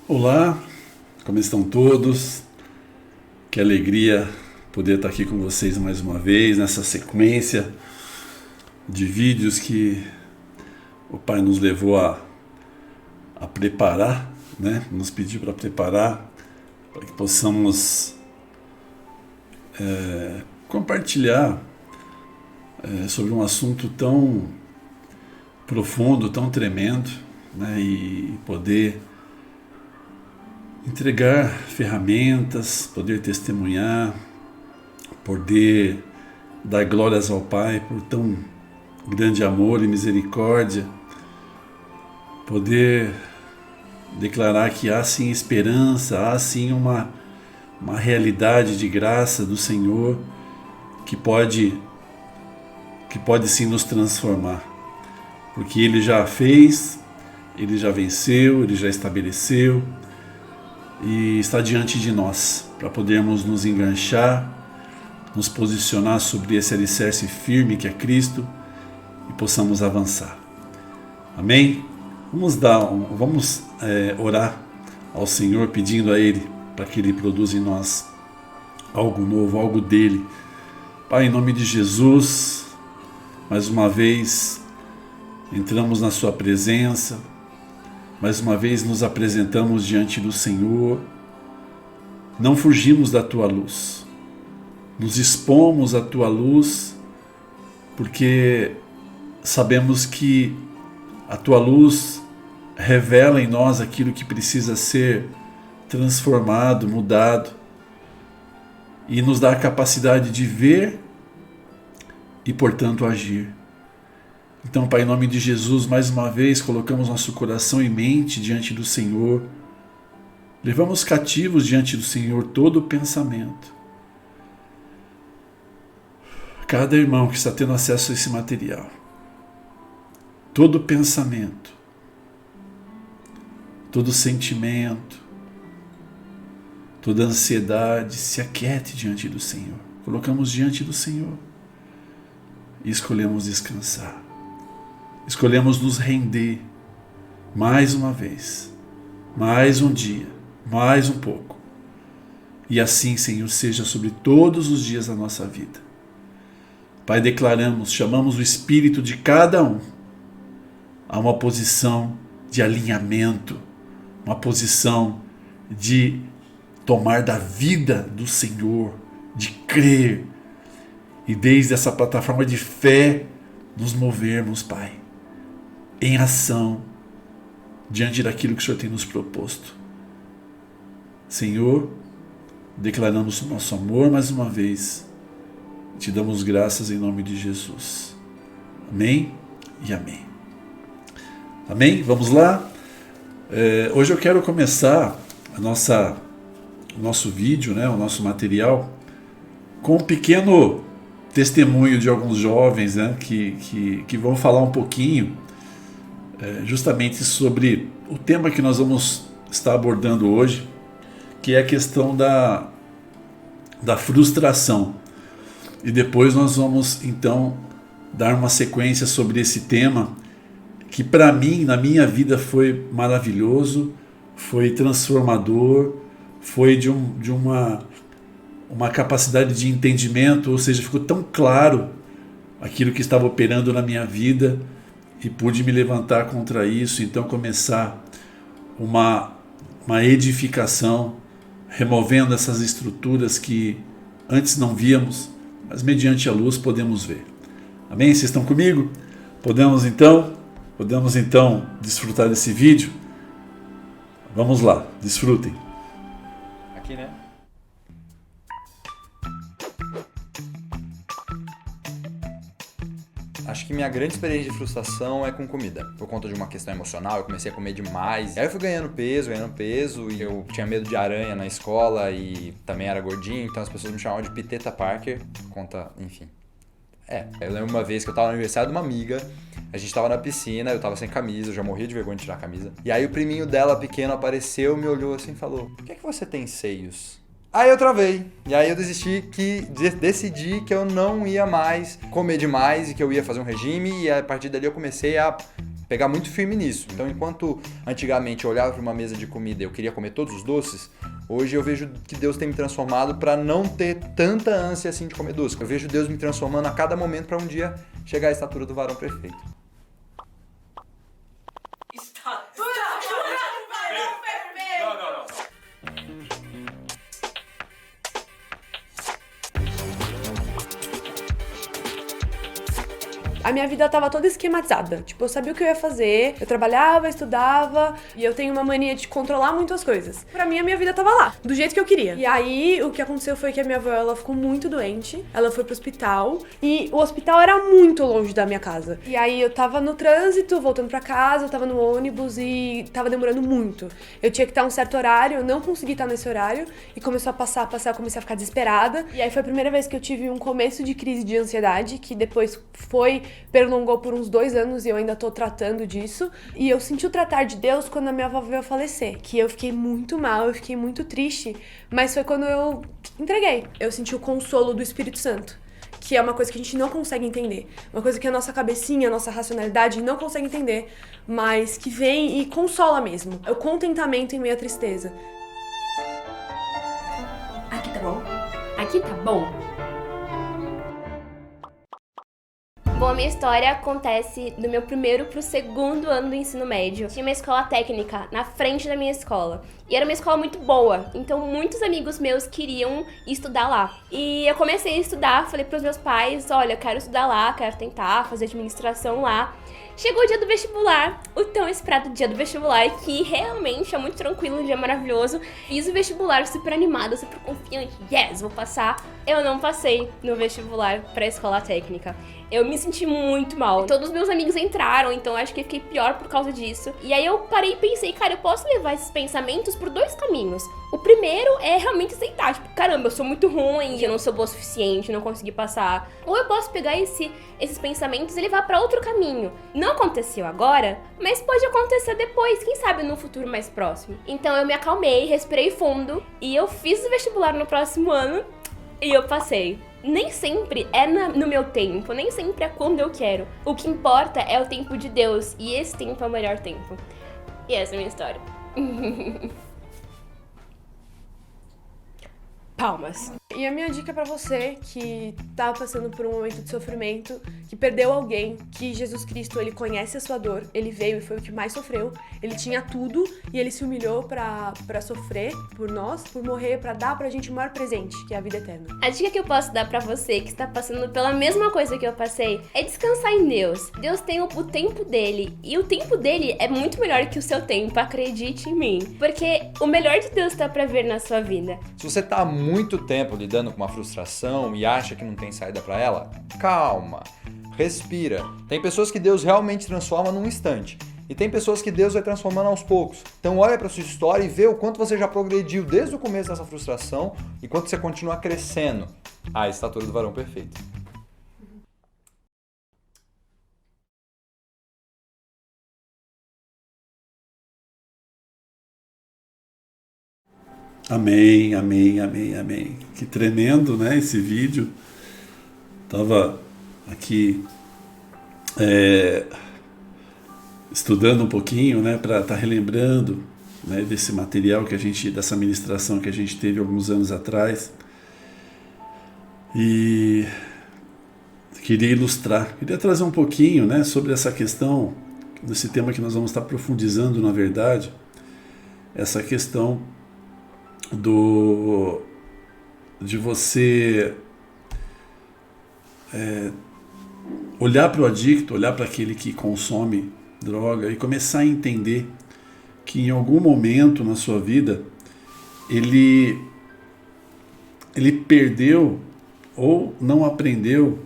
Olá, como estão todos? Que alegria poder estar aqui com vocês mais uma vez nessa sequência de vídeos que o Pai nos levou a preparar, né? Nos pediu para preparar, para que possamos compartilhar sobre um assunto tão profundo, tão tremendo, né? E poder entregar ferramentas, poder testemunhar, poder dar glórias ao Pai por tão grande amor e misericórdia, poder declarar que há sim esperança, há sim uma realidade de graça do Senhor que pode sim nos transformar, porque Ele já fez, Ele já venceu, Ele já estabeleceu e está diante de nós para podermos nos enganchar, nos posicionar sobre esse alicerce firme que é Cristo e possamos avançar. Amém? Vamos orar ao Senhor pedindo a Ele para que Ele produza em nós algo novo, algo dele. Pai, em nome de Jesus, mais uma vez entramos na Sua presença, mais uma vez nos apresentamos diante do Senhor, não fugimos da Tua luz, nos expomos à Tua luz, porque sabemos que a Tua luz revela em nós aquilo que precisa ser transformado, mudado, e nos dá a capacidade de ver e, portanto, agir. Então, Pai, em nome de Jesus, mais uma vez colocamos nosso coração e mente diante do Senhor. Levamos cativos diante do Senhor todo o pensamento. Cada irmão que está tendo acesso a esse material, todo pensamento, todo sentimento, toda ansiedade, se aquiete diante do Senhor. Colocamos diante do Senhor e escolhemos descansar. Escolhemos nos render mais uma vez, mais um dia, mais um pouco. E assim, Senhor, seja sobre todos os dias da nossa vida. Pai, declaramos, chamamos o espírito de cada um a uma posição de alinhamento, uma posição de tomar da vida do Senhor, de crer, e desde essa plataforma de fé nos movermos, Pai, em ação, diante daquilo que o Senhor tem nos proposto. Senhor, declaramos o nosso amor mais uma vez, te damos graças em nome de Jesus. Amém e amém. Amém? Vamos lá? Hoje eu quero começar o nosso vídeo, né, o nosso material, com um pequeno testemunho de alguns jovens, né, que vão falar um pouquinho justamente sobre o tema que nós vamos estar abordando hoje, que é a questão da frustração. E depois nós vamos então dar uma sequência sobre esse tema que para mim, na minha vida, foi maravilhoso, foi transformador, foi de uma capacidade de entendimento, ou seja, ficou tão claro aquilo que estava operando na minha vida e pude me levantar contra isso, então começar uma edificação, removendo essas estruturas que antes não víamos, mas mediante a luz podemos ver. Amém? Vocês estão comigo? Podemos então desfrutar desse vídeo? Vamos lá, desfrutem. Aqui, né? Acho que minha grande experiência de frustração é com comida. Por conta de uma questão emocional, eu comecei a comer demais. Aí eu fui ganhando peso, e eu tinha medo de aranha na escola e também era gordinho, então as pessoas me chamavam de Piteta Parker, por conta, enfim. Eu lembro uma vez que eu tava no aniversário de uma amiga, a gente tava na piscina, eu tava sem camisa, eu já morria de vergonha de tirar a camisa. E aí o priminho dela, pequeno, apareceu, me olhou assim e falou: "Por que você tem seios?" Aí eu travei, e aí eu decidi que eu não ia mais comer demais e que eu ia fazer um regime, e a partir dali eu comecei a pegar muito firme nisso. Então, enquanto antigamente eu olhava para uma mesa de comida e eu queria comer todos os doces, hoje eu vejo que Deus tem me transformado para não ter tanta ânsia assim de comer doce. Eu vejo Deus me transformando a cada momento para um dia chegar à estatura do varão perfeito. Estatura do varão perfeito! Não. A minha vida tava toda esquematizada. Tipo, eu sabia o que eu ia fazer, eu trabalhava, estudava, e eu tenho uma mania de controlar muitas coisas. Pra mim, a minha vida tava lá, do jeito que eu queria. E aí, o que aconteceu foi que a minha avó, ela ficou muito doente, ela foi pro hospital, e o hospital era muito longe da minha casa. E aí, eu tava no trânsito, voltando pra casa, eu tava no ônibus e tava demorando muito. Eu tinha que estar um certo horário, eu não consegui estar nesse horário, e começou a passar, eu comecei a ficar desesperada. E aí, foi a primeira vez que eu tive um começo de crise de ansiedade, que depois prolongou por uns 2 anos e eu ainda tô tratando disso. E eu senti o tratar de Deus quando a minha avó veio a falecer, que eu fiquei muito mal, eu fiquei muito triste, mas foi quando eu entreguei. Eu senti o consolo do Espírito Santo, que é uma coisa que a gente não consegue entender, uma coisa que a nossa cabecinha, a nossa racionalidade não consegue entender, mas que vem e consola mesmo. É o contentamento em meio à tristeza. Aqui tá bom? Aqui tá bom? Bom, a minha história acontece do meu primeiro pro segundo ano do ensino médio. Tinha uma escola técnica na frente da minha escola. E era uma escola muito boa, então muitos amigos meus queriam estudar lá. E eu comecei a estudar, falei pros meus pais, olha, eu quero estudar lá, quero tentar fazer administração lá. Chegou o dia do vestibular, o tão esperado dia do vestibular, que realmente é muito tranquilo, um dia maravilhoso. Fiz o vestibular super animada, super confiante, yes, vou passar. Eu não passei no vestibular pra escola técnica. Eu me senti muito mal. Todos os meus amigos entraram, então acho que eu fiquei pior por causa disso. E aí eu parei e pensei, cara, eu posso levar esses pensamentos por 2 caminhos. O primeiro é realmente aceitar, tipo, caramba, eu sou muito ruim, eu não sou boa o suficiente, não consegui passar. Ou eu posso pegar esses pensamentos e levar pra outro caminho. Não aconteceu agora, mas pode acontecer depois, quem sabe no futuro mais próximo. Então eu me acalmei, respirei fundo e eu fiz o vestibular no próximo ano e eu passei. Nem sempre é no meu tempo, nem sempre é quando eu quero. O que importa é o tempo de Deus, e esse tempo é o melhor tempo. E essa é a minha história. Palmas. E a minha dica pra você que tá passando por um momento de sofrimento, que perdeu alguém, que Jesus Cristo, ele conhece a sua dor, ele veio e foi o que mais sofreu, ele tinha tudo e ele se humilhou pra sofrer por nós, por morrer, pra dar pra gente o maior presente, que é a vida eterna. A dica que eu posso dar pra você que está passando pela mesma coisa que eu passei é descansar em Deus. Deus tem o tempo dele, e o tempo dele é muito melhor que o seu tempo, acredite em mim. Porque o melhor de Deus tá pra ver na sua vida. Se você tá há muito tempo lidando com uma frustração e acha que não tem saída pra ela, calma, respira. Tem pessoas que Deus realmente transforma num instante. E tem pessoas que Deus vai transformando aos poucos. Então olha pra sua história e vê o quanto você já progrediu desde o começo dessa frustração e quanto você continua crescendo à estatura do varão perfeito. Amém, amém, amém, amém. Que tremendo, né, esse vídeo. Tava aqui estudando um pouquinho, né, para estar relembrando, né, desse material que dessa ministração que a gente teve alguns anos atrás. E queria ilustrar, queria trazer um pouquinho, né, sobre essa questão, desse tema que nós vamos estar profundizando, na verdade, essa questão de você olhar para o adicto, olhar para aquele que consome droga e começar a entender que em algum momento na sua vida ele perdeu ou não aprendeu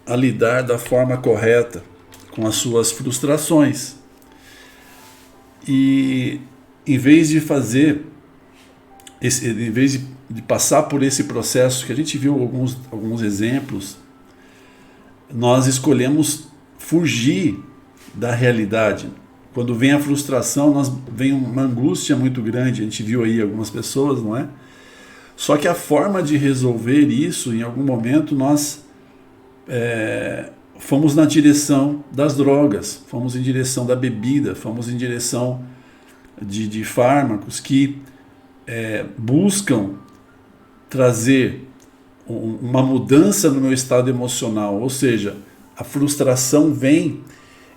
a lidar da forma correta com as suas frustrações. E em vez de em vez de passar por esse processo, que a gente viu alguns exemplos, nós escolhemos fugir da realidade. Quando vem a frustração, vem uma angústia muito grande, a gente viu aí algumas pessoas, não é? Só que a forma de resolver isso, em algum momento, nós fomos na direção das drogas, fomos em direção da bebida, fomos em direção de fármacos que buscam trazer uma mudança no meu estado emocional, ou seja, a frustração vem,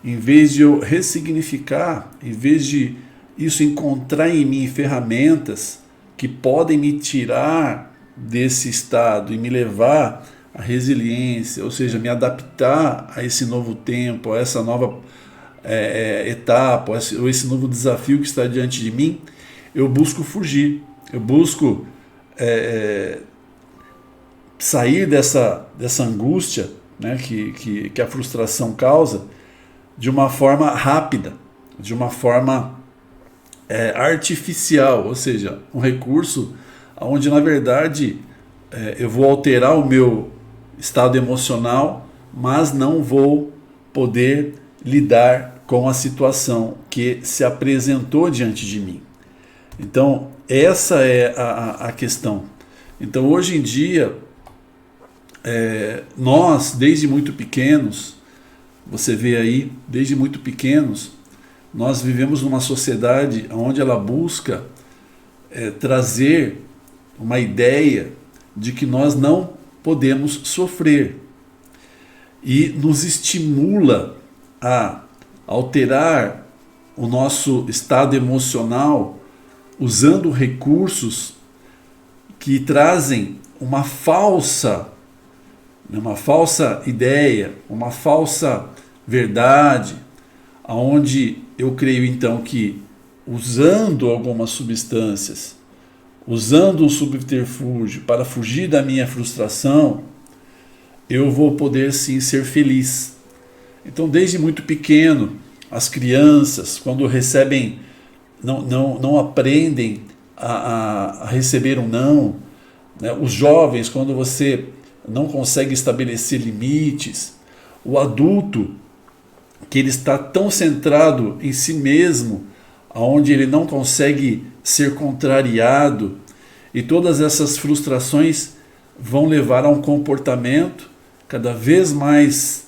em vez de eu ressignificar, em vez de isso encontrar em mim ferramentas que podem me tirar desse estado e me levar à resiliência, ou seja, me adaptar a esse novo tempo, a essa nova etapa, ou esse novo desafio que está diante de mim, eu busco fugir, eu busco sair dessa angústia, né, que a frustração causa, de uma forma rápida, de uma forma artificial, ou seja, um recurso onde na verdade eu vou alterar o meu estado emocional, mas não vou poder lidar com a situação que se apresentou diante de mim. Então essa é a questão. Então hoje em dia nós, desde muito pequenos, você vê aí, desde muito pequenos, nós vivemos numa sociedade onde ela busca trazer uma ideia de que nós não podemos sofrer e nos estimula a alterar o nosso estado emocional usando recursos que trazem uma falsa ideia, uma falsa verdade, onde eu creio então que usando algumas substâncias, usando um subterfúgio para fugir da minha frustração, eu vou poder sim ser feliz. Então desde muito pequeno, as crianças, quando recebem, não aprendem a receber um não, né? Os jovens, quando você não consegue estabelecer limites, o adulto, que ele está tão centrado em si mesmo, onde ele não consegue ser contrariado, e todas essas frustrações vão levar a um comportamento cada vez mais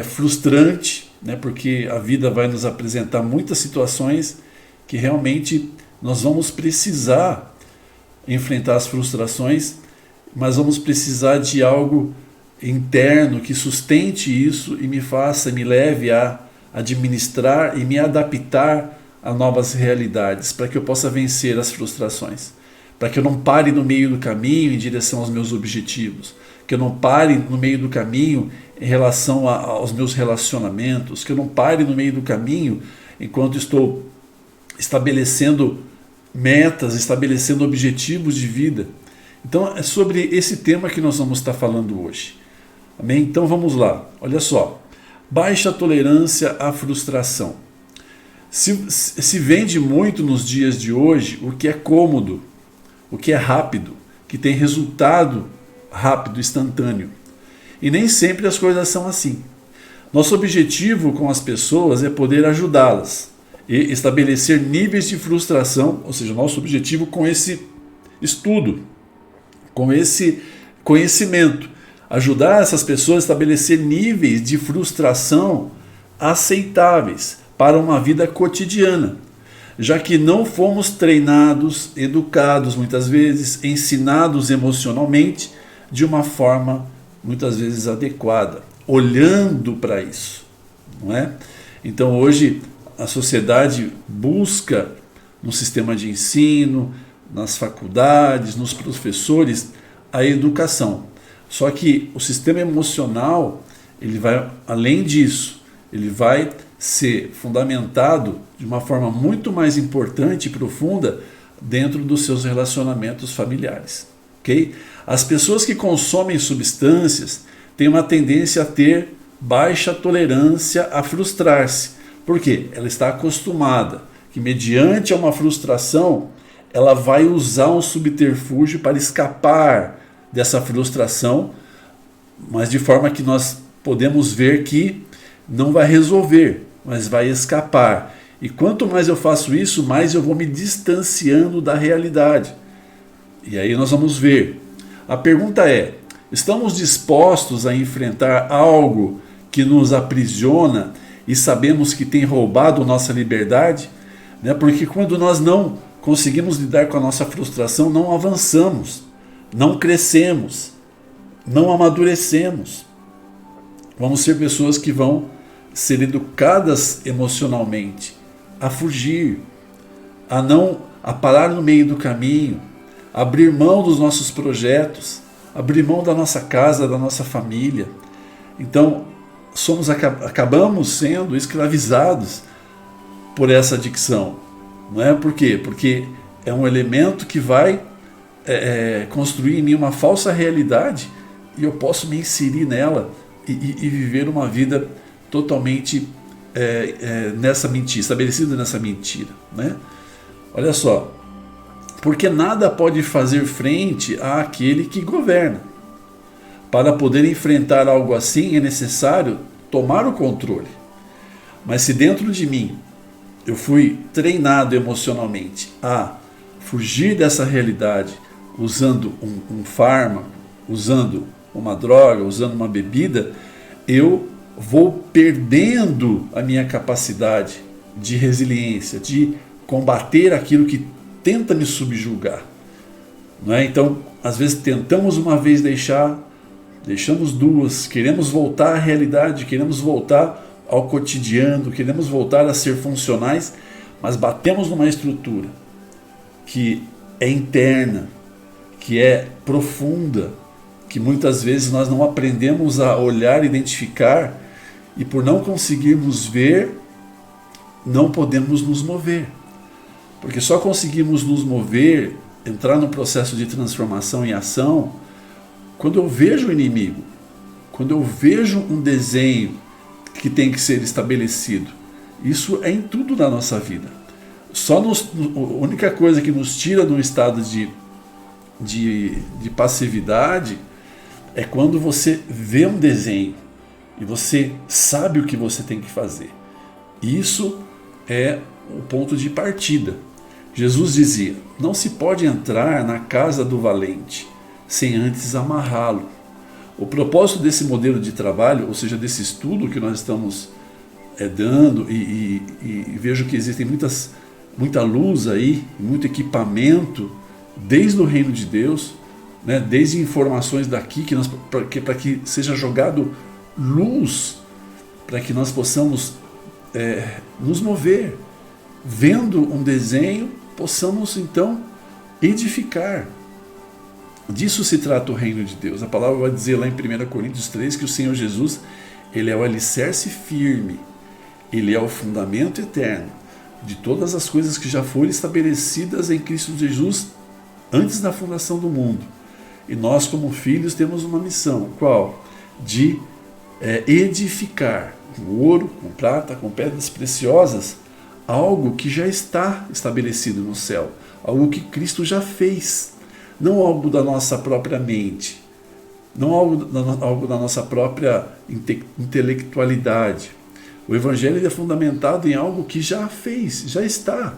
frustrante, né? Porque a vida vai nos apresentar muitas situações que realmente nós vamos precisar enfrentar as frustrações, mas vamos precisar de algo interno que sustente isso e me leve a administrar e me adaptar a novas realidades, para que eu possa vencer as frustrações, para que eu não pare no meio do caminho em direção aos meus objetivos, que eu não pare no meio do caminho em relação aos meus relacionamentos, que eu não pare no meio do caminho enquanto estou estabelecendo metas, estabelecendo objetivos de vida. Então é sobre esse tema que nós vamos estar falando hoje. Amém? Então vamos lá. Olha só. Baixa tolerância à frustração. Se vende muito nos dias de hoje o que é cômodo, o que é rápido, que tem resultado rápido, instantâneo. E nem sempre as coisas são assim. Nosso objetivo com as pessoas é poder ajudá-las e estabelecer níveis de frustração, ou seja, nosso objetivo com esse estudo, com esse conhecimento, ajudar essas pessoas a estabelecer níveis de frustração aceitáveis para uma vida cotidiana, já que não fomos treinados, educados muitas vezes, ensinados emocionalmente de uma forma muitas vezes adequada, olhando para isso, não é? Então hoje a sociedade busca no sistema de ensino, nas faculdades, nos professores, a educação. Só que o sistema emocional, ele vai além disso, ele vai ser fundamentado de uma forma muito mais importante e profunda dentro dos seus relacionamentos familiares. Okay? As pessoas que consomem substâncias têm uma tendência a ter baixa tolerância a frustrar-se. Por quê? Ela está acostumada que mediante uma frustração ela vai usar um subterfúgio para escapar dessa frustração, mas de forma que nós podemos ver que não vai resolver, mas vai escapar. E quanto mais eu faço isso, mais eu vou me distanciando da realidade. E aí nós vamos ver. A pergunta é: estamos dispostos a enfrentar algo que nos aprisiona e sabemos que tem roubado nossa liberdade, né? Porque quando nós não conseguimos lidar com a nossa frustração, não avançamos, não crescemos, não amadurecemos. Vamos ser pessoas que vão ser educadas emocionalmente, a fugir, a parar no meio do caminho, abrir mão dos nossos projetos, abrir mão da nossa casa, da nossa família. Então, acabamos sendo escravizados por essa adicção. Não é? Por quê? Porque é um elemento que vai construir em mim uma falsa realidade e eu posso me inserir nela e viver uma vida totalmente nessa mentira, estabelecida nessa mentira. Né? Olha só, porque nada pode fazer frente àquele que governa. Para poder enfrentar algo assim é necessário tomar o controle. Mas se dentro de mim eu fui treinado emocionalmente a fugir dessa realidade usando um fármaco, usando uma droga, usando uma bebida, eu vou perdendo a minha capacidade de resiliência, de combater aquilo que tenta me subjugar. Não é? Então, às vezes tentamos uma vez deixamos duas, queremos voltar à realidade, queremos voltar ao cotidiano, queremos voltar a ser funcionais, mas batemos numa estrutura que é interna, que é profunda, que muitas vezes nós não aprendemos a olhar, identificar, e por não conseguirmos ver, não podemos nos mover. Porque só conseguimos nos mover, entrar no processo de transformação e ação, quando eu vejo o inimigo, quando eu vejo um desenho que tem que ser estabelecido. Isso é em tudo na nossa vida. A única coisa que nos tira de um estado de passividade é quando você vê um desenho e você sabe o que você tem que fazer. Isso é o ponto de partida. Jesus dizia: não se pode entrar na casa do valente sem antes amarrá-lo. O propósito desse modelo de trabalho, ou seja, desse estudo que nós estamos dando, e vejo que existem muita luz aí, muito equipamento, desde o reino de Deus, né, desde informações daqui, para que seja jogado luz, para que nós possamos nos mover, vendo um desenho, possamos então edificar. Disso se trata o reino de Deus. A palavra vai dizer lá em 1 Coríntios 3 que o Senhor Jesus, ele é o alicerce firme, ele é o fundamento eterno de todas as coisas que já foram estabelecidas em Cristo Jesus antes da fundação do mundo. E nós, como filhos, temos uma missão. Qual? De edificar com ouro, com prata, com pedras preciosas, algo que já está estabelecido no céu, algo que Cristo já fez. Não algo da nossa própria mente, não algo da nossa própria intelectualidade. O Evangelho é fundamentado em algo que já fez, já está.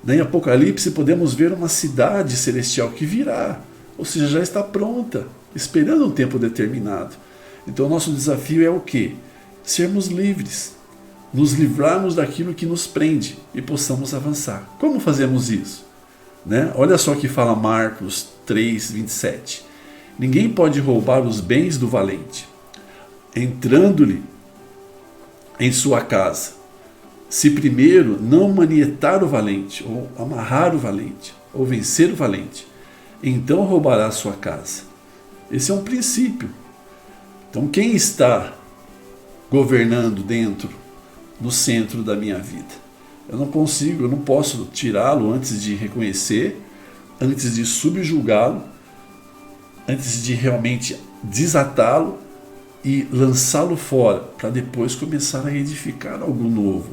Em Apocalipse podemos ver uma cidade celestial que virá, ou seja, já está pronta, esperando um tempo determinado. Então o nosso desafio é o quê? Sermos livres, nos livrarmos daquilo que nos prende e possamos avançar. Como fazemos isso? Né? Olha só o que fala Marcos 3:27. Ninguém pode roubar os bens do valente, entrando-lhe em sua casa, se primeiro não manietar o valente, ou amarrar o valente, ou vencer o valente, então roubará a sua casa. Esse é um princípio. Então quem está governando no centro da minha vida? Eu não posso tirá-lo antes de reconhecer, antes de subjugá-lo, antes de realmente desatá-lo e lançá-lo fora, para depois começar a edificar algo novo,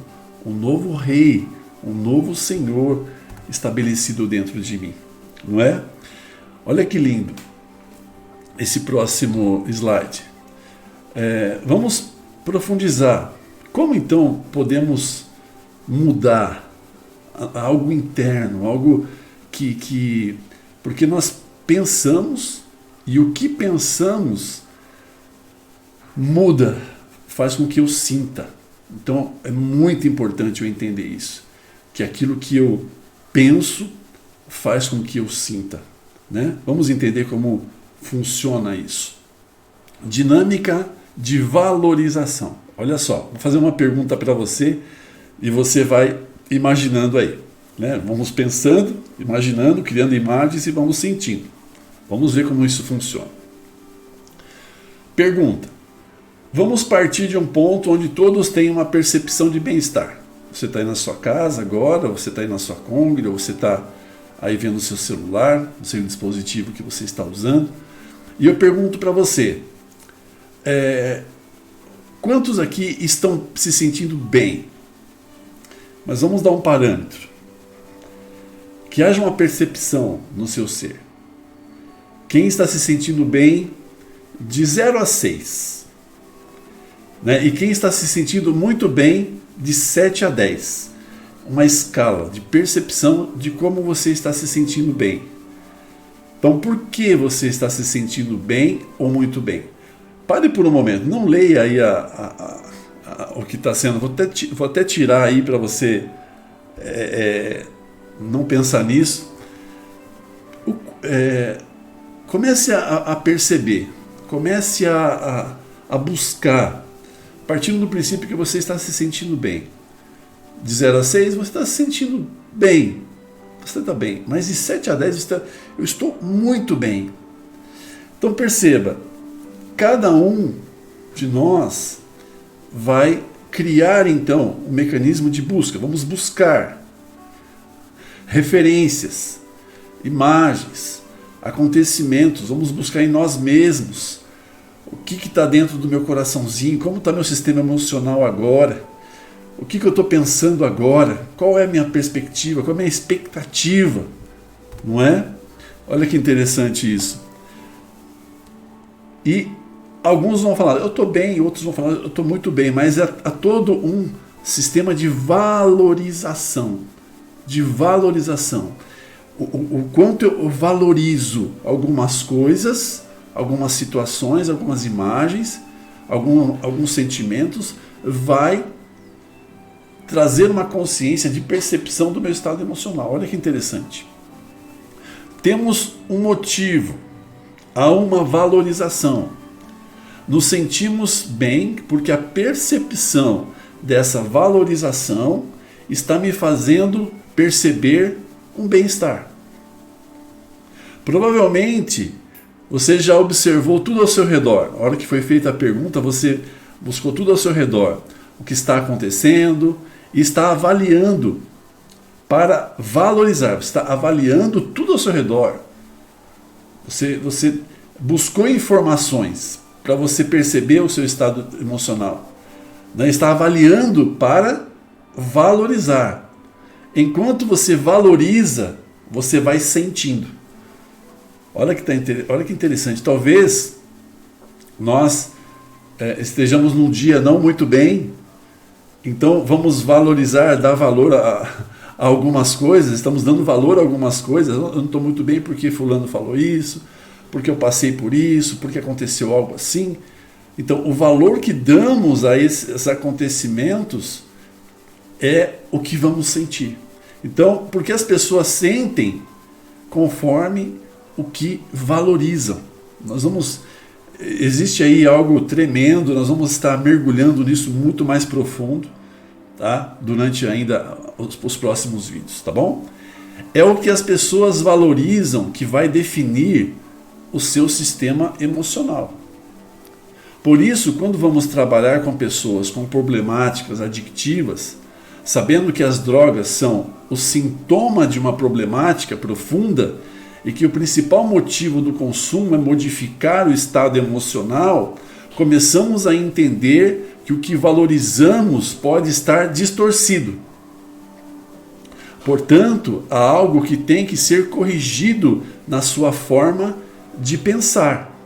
um novo rei, um novo Senhor estabelecido dentro de mim, não é? Olha que lindo esse próximo slide. Vamos profundizar. Como então podemos mudar algo interno, algo que porque nós pensamos e o que pensamos muda faz com que eu sinta. Então é muito importante eu entender isso, que aquilo que eu penso faz com que eu sinta, né? Vamos entender como funciona isso. Dinâmica de valorização. Olha só, vou fazer uma pergunta para você e você vai imaginando aí, né? Vamos pensando, imaginando, criando imagens e vamos sentindo. Vamos ver como isso funciona. Pergunta. Vamos partir de um ponto onde todos têm uma percepção de bem-estar. Você está aí na sua casa agora, você está aí na sua Kombi, ou você está aí vendo o seu celular, o seu dispositivo que você está usando. E eu pergunto para você, quantos aqui estão se sentindo bem? Mas vamos dar um parâmetro. Que haja uma percepção no seu ser. Quem está se sentindo bem de 0 a 6? Né? E quem está se sentindo muito bem de 7 a 10? Uma escala de percepção de como você está se sentindo bem. Então, por que você está se sentindo bem ou muito bem? Pare por um momento, não leia aí o que está sendo. Vou até tirar aí para você não pensar nisso. Comece a perceber, comece a buscar, partindo do princípio que você está se sentindo bem. De 0 a 6, você está se sentindo bem. Você está bem. Mas de 7 a 10, eu estou muito bem. Então perceba, cada um de nós vai criar então um mecanismo de busca. Vamos buscar referências, imagens, acontecimentos. Vamos buscar em nós mesmos. O que está dentro do meu coraçãozinho? Como está meu sistema emocional agora? O que eu estou pensando agora? Qual é a minha perspectiva? Qual é a minha expectativa? Não é? Olha que interessante isso. E alguns vão falar, eu estou bem, outros vão falar, eu estou muito bem, mas há todo um sistema de valorização. De valorização. O quanto eu valorizo algumas coisas, algumas situações, algumas imagens, alguns sentimentos, vai trazer uma consciência de percepção do meu estado emocional. Olha que interessante. Temos um motivo, há uma valorização. Nos sentimos bem porque a percepção dessa valorização está me fazendo perceber um bem-estar. Provavelmente você já observou tudo ao seu redor. Na hora que foi feita a pergunta, você buscou tudo ao seu redor. O que está acontecendo e está avaliando para valorizar. Você está avaliando tudo ao seu redor. Você buscou informações para você perceber o seu estado emocional. Está avaliando para valorizar. Enquanto você valoriza, você vai sentindo. Olha que interessante. Talvez nós estejamos num dia não muito bem, então vamos valorizar, dar valor a algumas coisas, estamos dando valor a algumas coisas. Eu não estou muito bem porque fulano falou isso, porque eu passei por isso, porque aconteceu algo assim. Então o valor que damos a esses acontecimentos é o que vamos sentir. Então, porque as pessoas sentem conforme o que valorizam. Existe aí algo tremendo, nós vamos estar mergulhando nisso muito mais profundo, tá? Durante ainda os próximos vídeos, tá bom? É o que as pessoas valorizam que vai definir o seu sistema emocional. Por isso, quando vamos trabalhar com pessoas com problemáticas adictivas, sabendo que as drogas são o sintoma de uma problemática profunda e que o principal motivo do consumo é modificar o estado emocional, começamos a entender que o que valorizamos pode estar distorcido. Portanto, há algo que tem que ser corrigido na sua forma de pensar.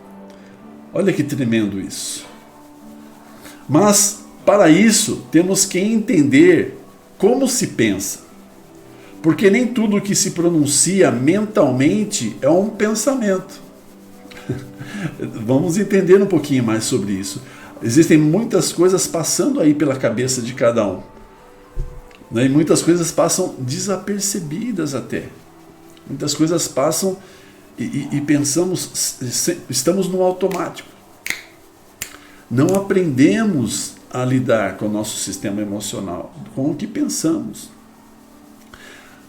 Olha que tremendo isso. Mas, para isso, temos que entender como se pensa. Porque nem tudo que se pronuncia mentalmente é um pensamento. Vamos entender um pouquinho mais sobre isso. Existem muitas coisas passando aí pela cabeça de cada um, né? E muitas coisas passam desapercebidas até. Muitas coisas passam e pensamos, estamos no automático. Não aprendemos a lidar com o nosso sistema emocional, com o que pensamos.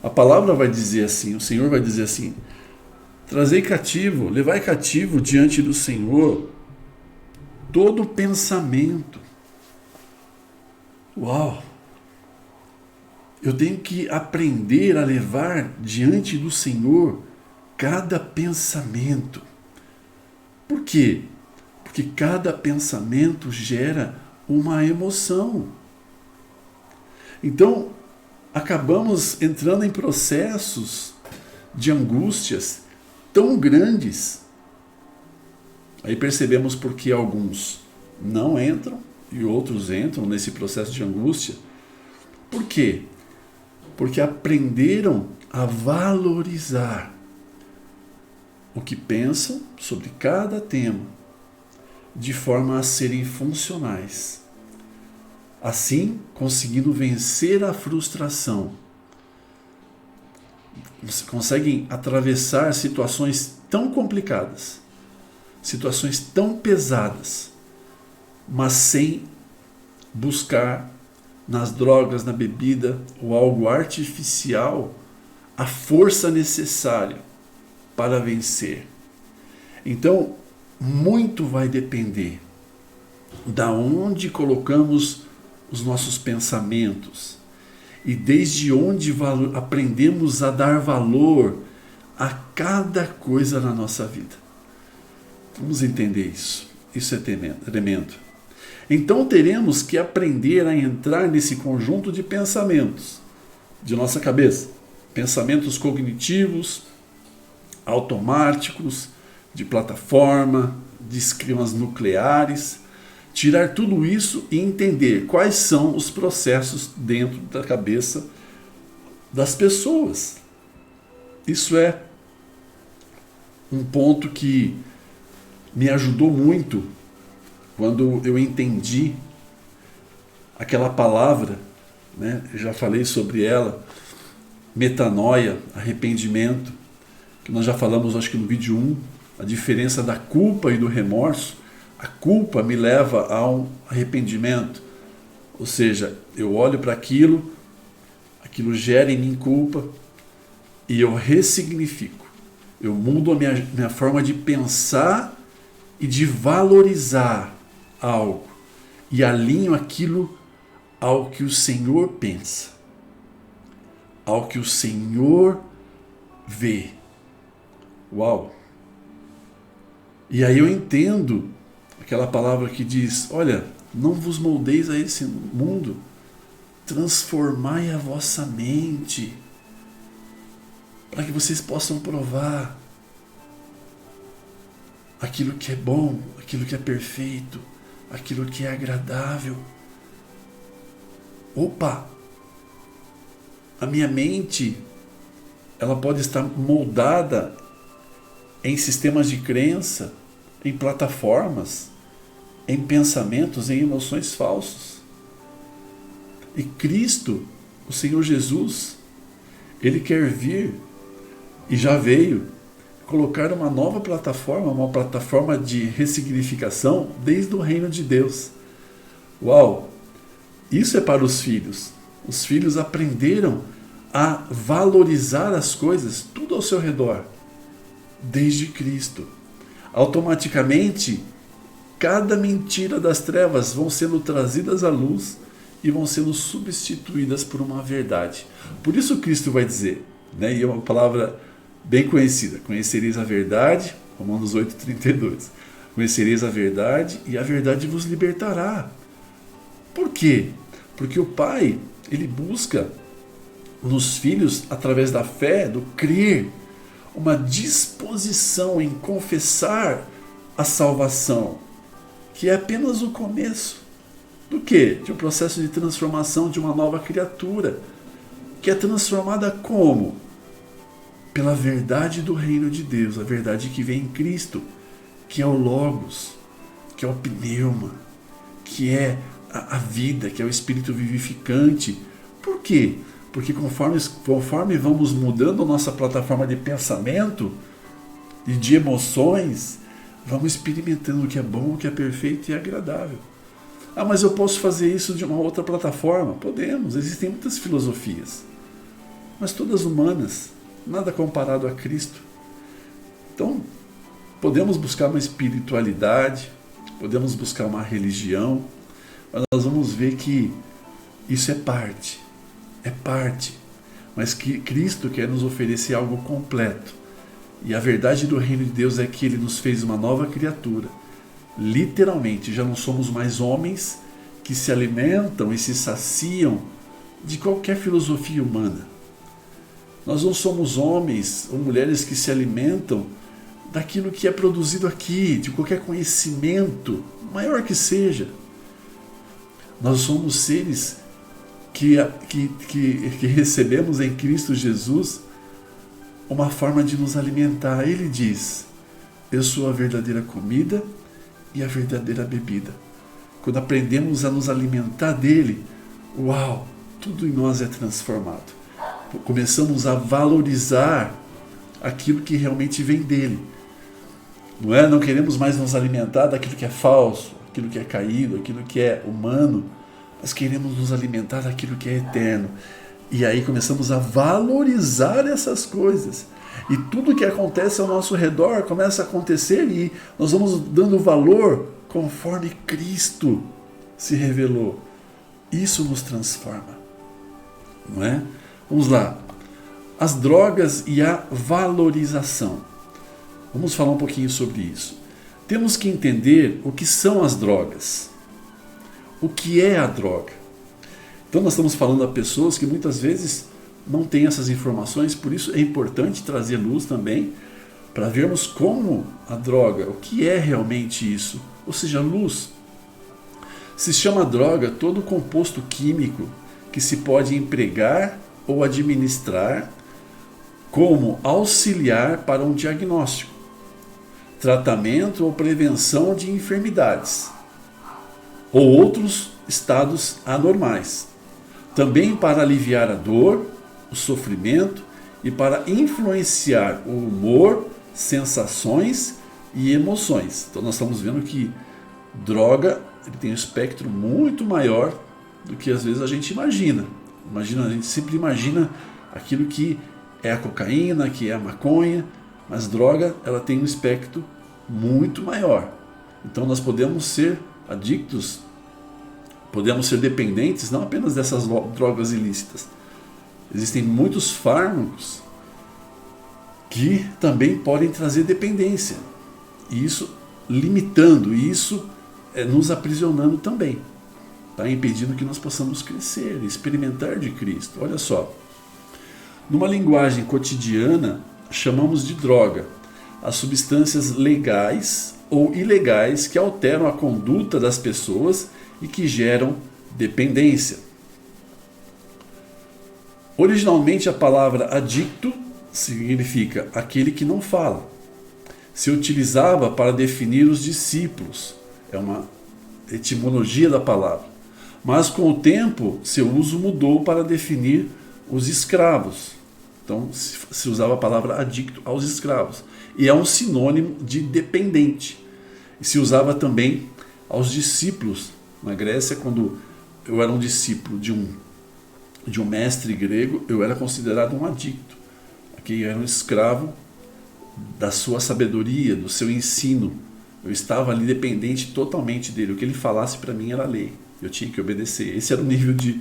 A palavra vai dizer assim, o Senhor vai dizer assim: trazei cativo, levai cativo diante do Senhor todo pensamento. Uau! Eu tenho que aprender a levar diante do Senhor cada pensamento. Por quê? Porque cada pensamento gera uma emoção. Então, acabamos entrando em processos de angústias tão grandes. Aí percebemos por que alguns não entram e outros entram nesse processo de angústia. Por quê? Porque aprenderam a valorizar o que pensam sobre cada tema, de forma a serem funcionais. Assim, conseguindo vencer a frustração. Conseguem atravessar situações tão complicadas, situações tão pesadas, mas sem buscar nas drogas, na bebida ou algo artificial a força necessária para vencer. Então, muito vai depender da onde colocamos os nossos pensamentos e desde onde aprendemos a dar valor a cada coisa na nossa vida. Vamos entender isso. Isso é tremendo. Então teremos que aprender a entrar nesse conjunto de pensamentos de nossa cabeça. Pensamentos cognitivos, automáticos, de plataforma, de esquemas nucleares. Tirar tudo isso e entender quais são os processos dentro da cabeça das pessoas. Isso é um ponto que me ajudou muito quando eu entendi aquela palavra, né? Eu já falei sobre ela, metanoia, arrependimento, que nós já falamos, acho que no vídeo 1, a diferença da culpa e do remorso. A culpa me leva a um arrependimento, ou seja, eu olho para aquilo gera em mim culpa e eu ressignifico. Eu mudo a minha forma de pensar e de valorizar algo e alinho aquilo ao que o Senhor pensa, ao que o Senhor vê. Uau! E aí eu entendo aquela palavra que diz: olha, não vos moldeis a esse mundo, transformai a vossa mente, para que vocês possam provar aquilo que é bom, aquilo que é perfeito, aquilo que é agradável. Opa! A minha mente, ela pode estar moldada em sistemas de crença, em plataformas, em pensamentos, em emoções falsos. E Cristo, o Senhor Jesus, Ele quer vir, e já veio, colocar uma nova plataforma, uma plataforma de ressignificação desde o reino de Deus. Uau! Isso é para os filhos. Os filhos aprenderam a valorizar as coisas, tudo ao seu redor, desde Cristo. Automaticamente, cada mentira das trevas vão sendo trazidas à luz e vão sendo substituídas por uma verdade. Por isso Cristo vai dizer, né, e é uma palavra bem conhecida: conhecereis a verdade, Romanos 8,32. Conhecereis a verdade e a verdade vos libertará. Por quê? Porque o Pai, Ele busca nos filhos, através da fé, do crer, uma disposição em confessar a salvação, que é apenas o começo do quê? De um processo de transformação de uma nova criatura, que é transformada como? Pela verdade do reino de Deus, a verdade que vem em Cristo, que é o Logos, que é o pneuma, que é a vida, que é o espírito vivificante. Por quê? Porque conforme vamos mudando a nossa plataforma de pensamento e de emoções, vamos experimentando o que é bom, o que é perfeito e agradável. Ah, mas eu posso fazer isso de uma outra plataforma? Podemos, existem muitas filosofias, mas todas humanas, nada comparado a Cristo. Então, podemos buscar uma espiritualidade, podemos buscar uma religião, mas nós vamos ver que isso é parte, mas que Cristo quer nos oferecer algo completo. E a verdade do reino de Deus é que Ele nos fez uma nova criatura. Literalmente, já não somos mais homens que se alimentam e se saciam de qualquer filosofia humana. Nós não somos homens ou mulheres que se alimentam daquilo que é produzido aqui, de qualquer conhecimento, maior que seja. Nós somos seres que recebemos em Cristo Jesus uma forma de nos alimentar. Ele diz: eu sou a verdadeira comida e a verdadeira bebida. Quando aprendemos a nos alimentar dele, uau, tudo em nós é transformado. Começamos a valorizar aquilo que realmente vem dele. Não queremos mais nos alimentar daquilo que é falso, aquilo que é caído, aquilo que é humano, mas queremos nos alimentar daquilo que é eterno. E aí começamos a valorizar essas coisas. E tudo que acontece ao nosso redor começa a acontecer e nós vamos dando valor conforme Cristo se revelou. Isso nos transforma. Não é? Vamos lá. As drogas e a valorização. Vamos falar um pouquinho sobre isso. Temos que entender o que são as drogas. O que é a droga? Então nós estamos falando a pessoas que muitas vezes não têm essas informações, por isso é importante trazer luz também para vermos como a droga, o que é realmente isso, ou seja, luz. Se chama droga todo composto químico que se pode empregar ou administrar como auxiliar para um diagnóstico, tratamento ou prevenção de enfermidades ou outros estados anormais. Também para aliviar a dor, o sofrimento e para influenciar o humor, sensações e emoções. Então nós estamos vendo que droga ele tem um espectro muito maior do que às vezes a gente imagina. A gente sempre imagina aquilo que é a cocaína, que é a maconha, mas droga ela tem um espectro muito maior. Então nós podemos ser adictos, podemos ser dependentes não apenas dessas drogas ilícitas. Existem muitos fármacos que também podem trazer dependência. E isso limitando, isso nos aprisionando também. Está impedindo que nós possamos crescer, experimentar de Cristo. Olha só. Numa linguagem cotidiana, chamamos de droga as substâncias legais ou ilegais que alteram a conduta das pessoas e que geram dependência. Originalmente a palavra adicto significa aquele que não fala. Se utilizava para definir os discípulos. É uma etimologia da palavra. Mas com o tempo seu uso mudou para definir os escravos. Então se usava a palavra adicto aos escravos. E é um sinônimo de dependente. E se usava também aos discípulos. Na Grécia, quando eu era um discípulo de um mestre grego, eu era considerado um adicto. Aqui era um escravo da sua sabedoria, do seu ensino. Eu estava ali dependente totalmente dele. O que ele falasse para mim era lei. Eu tinha que obedecer. Esse era o nível de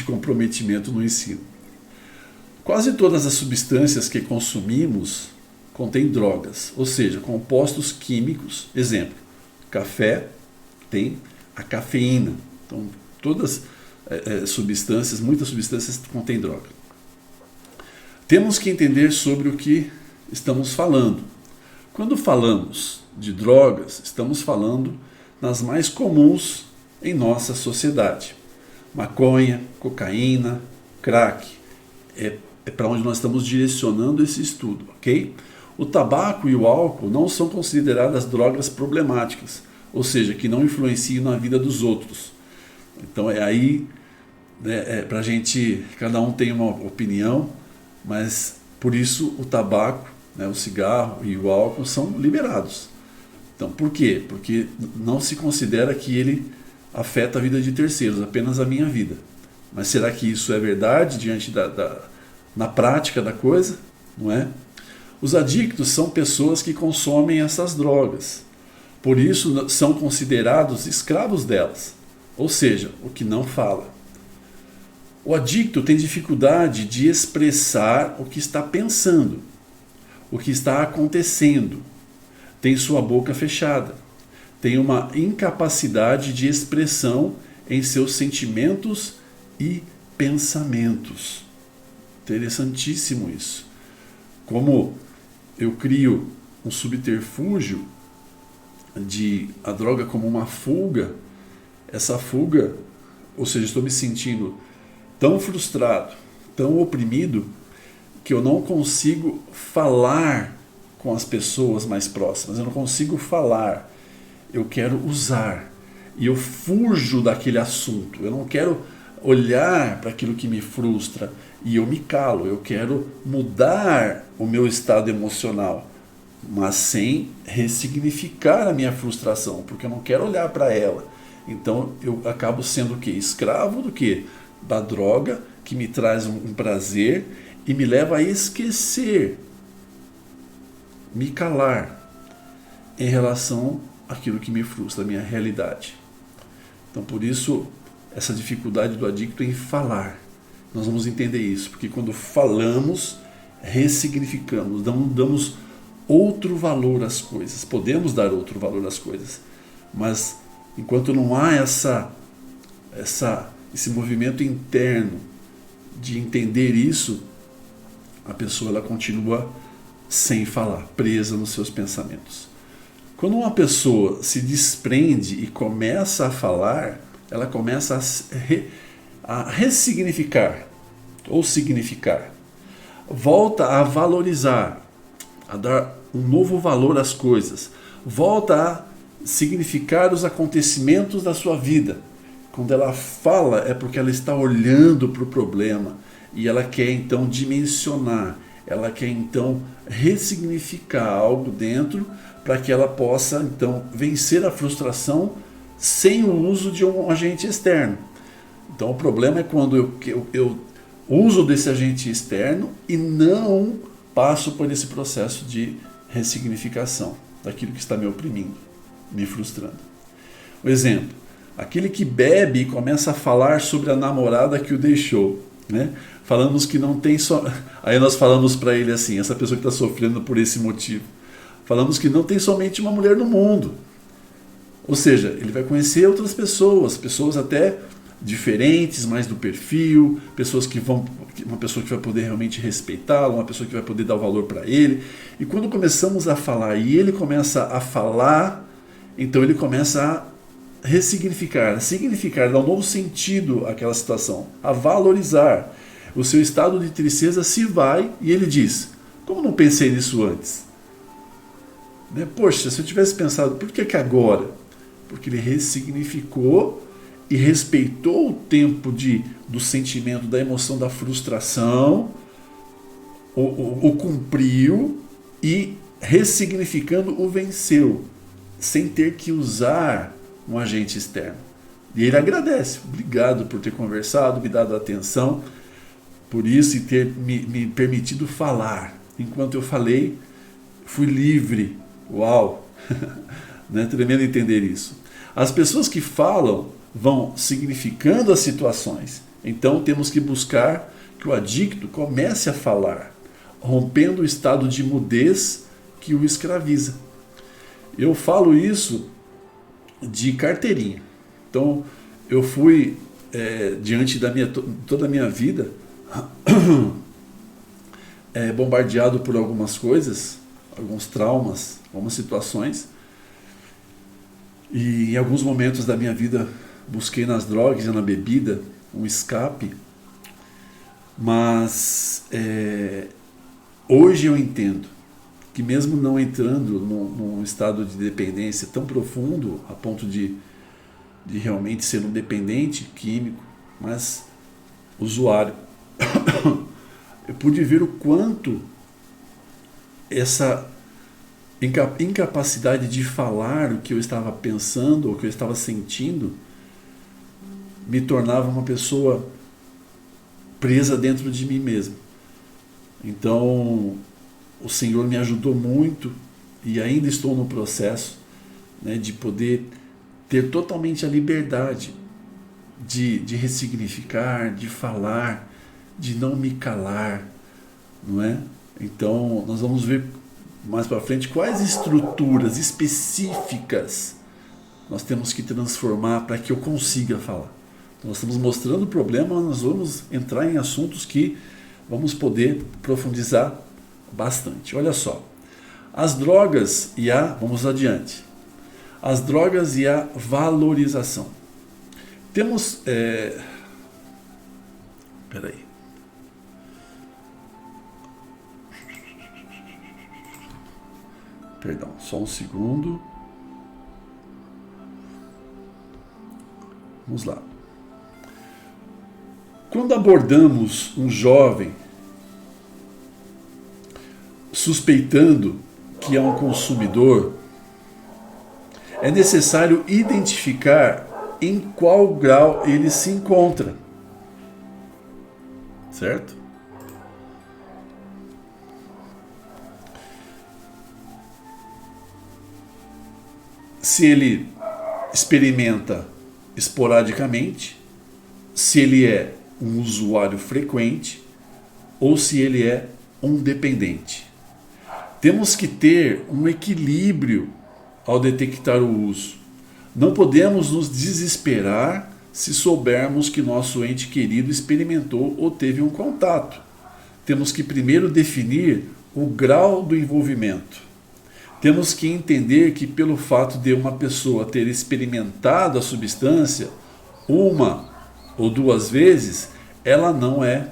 comprometimento no ensino. Quase todas as substâncias que consumimos contêm drogas, ou seja, compostos químicos. Exemplo, café tem a cafeína. Então, todas substâncias, muitas substâncias contêm droga. Temos que entender sobre o que estamos falando. Quando falamos de drogas, estamos falando nas mais comuns em nossa sociedade. Maconha, cocaína, crack. É para onde nós estamos direcionando esse estudo, ok? O tabaco e o álcool não são consideradas drogas problemáticas, ou seja, que não influenciem na vida dos outros. Então é aí, né, para a gente, cada um tem uma opinião, mas por isso o tabaco, né, o cigarro e o álcool são liberados. Então, por quê? Porque não se considera que ele afeta a vida de terceiros, apenas a minha vida. Mas será que isso é verdade diante na prática da coisa? Não é? Os adictos são pessoas que consomem essas drogas. Por isso são considerados escravos delas. Ou seja, o que não fala. O adicto tem dificuldade de expressar o que está pensando, o que está acontecendo. Tem sua boca fechada. Tem uma incapacidade de expressão em seus sentimentos e pensamentos. Interessantíssimo isso. Como eu crio um subterfúgio de a droga como uma fuga, essa fuga, ou seja, estou me sentindo tão frustrado, tão oprimido, que eu não consigo falar com as pessoas mais próximas, eu não consigo falar, eu quero usar, e eu fujo daquele assunto, eu não quero olhar para aquilo que me frustra, e eu me calo, eu quero mudar o meu estado emocional, mas sem ressignificar a minha frustração, porque eu não quero olhar para ela. Então eu acabo sendo o quê? Escravo do quê? Da droga, que me traz um prazer e me leva a esquecer, me calar em relação àquilo que me frustra, a minha realidade. Então por isso essa dificuldade do adicto em falar. Nós vamos entender isso, porque quando falamos, ressignificamos, damos outro valor às coisas, podemos dar outro valor às coisas, mas enquanto não há esse movimento interno de entender isso, a pessoa ela continua sem falar, presa nos seus pensamentos. Quando uma pessoa se desprende e começa a falar, ela começa a ressignificar ou significar, volta a valorizar, a dar um novo valor às coisas, volta a significar os acontecimentos da sua vida. Quando ela fala é porque ela está olhando para o problema e ela quer então dimensionar, ela quer então ressignificar algo dentro para que ela possa então vencer a frustração sem o uso de um agente externo. Então o problema é quando eu uso desse agente externo e não passo por esse processo de ressignificação daquilo que está me oprimindo, me frustrando. Um exemplo, aquele que bebe e começa a falar sobre a namorada que o deixou, né? Falamos que não tem só... Aí nós falamos para ele assim, essa pessoa que está sofrendo por esse motivo, falamos que não tem somente uma mulher no mundo. Ou seja, ele vai conhecer outras pessoas até diferentes, mais do perfil, uma pessoa que vai poder realmente respeitá-lo, uma pessoa que vai poder dar o valor para ele. E quando começamos a falar e ele começa a falar, então ele começa a ressignificar, a significar, dar um novo sentido àquela situação, a valorizar. O seu estado de tristeza se vai e ele diz, como não pensei nisso antes? Né? Poxa, se eu tivesse pensado, por que agora? Porque ele ressignificou e respeitou o tempo do sentimento, da emoção, da frustração, o cumpriu e ressignificando o venceu, sem ter que usar um agente externo. E ele agradece, obrigado por ter conversado, me dado atenção, por isso e ter me permitido falar. Enquanto eu falei, fui livre. Uau! Né? Tremendo entender isso. As pessoas que falam vão significando as situações. Então temos que buscar que o adicto comece a falar, rompendo o estado de mudez que o escraviza. Eu falo isso de carteirinha. Então eu fui diante da toda a minha vida bombardeado por algumas coisas, alguns traumas, algumas situações. E em alguns momentos da minha vida busquei nas drogas e na bebida um escape, mas hoje eu entendo que mesmo não entrando num estado de dependência tão profundo, a ponto de realmente ser um dependente químico, mas usuário, eu pude ver o quanto essa incapacidade de falar o que eu estava pensando, ou o que eu estava sentindo, me tornava uma pessoa presa dentro de mim mesmo. Então, o Senhor me ajudou muito, e ainda estou no processo, né, de poder ter totalmente a liberdade de ressignificar, de falar, de não me calar, não é? Então, nós vamos ver mais para frente quais estruturas específicas nós temos que transformar para que eu consiga falar. Então, nós estamos mostrando o problema, nós vamos entrar em assuntos que vamos poder profundizar bastante. Olha só, as drogas e vamos adiante, as drogas e a valorização. Temos, peraí, perdão, só um segundo, vamos lá. Quando abordamos um jovem suspeitando que é um consumidor, é necessário identificar em qual grau ele se encontra, certo? Se ele experimenta esporadicamente, se ele é um usuário frequente ou se ele é um dependente. Temos que ter um equilíbrio ao detectar o uso. Não podemos nos desesperar se soubermos que nosso ente querido experimentou ou teve um contato. Temos que primeiro definir o grau do envolvimento. Temos que entender que pelo fato de uma pessoa ter experimentado a substância uma ou duas vezes, ela não é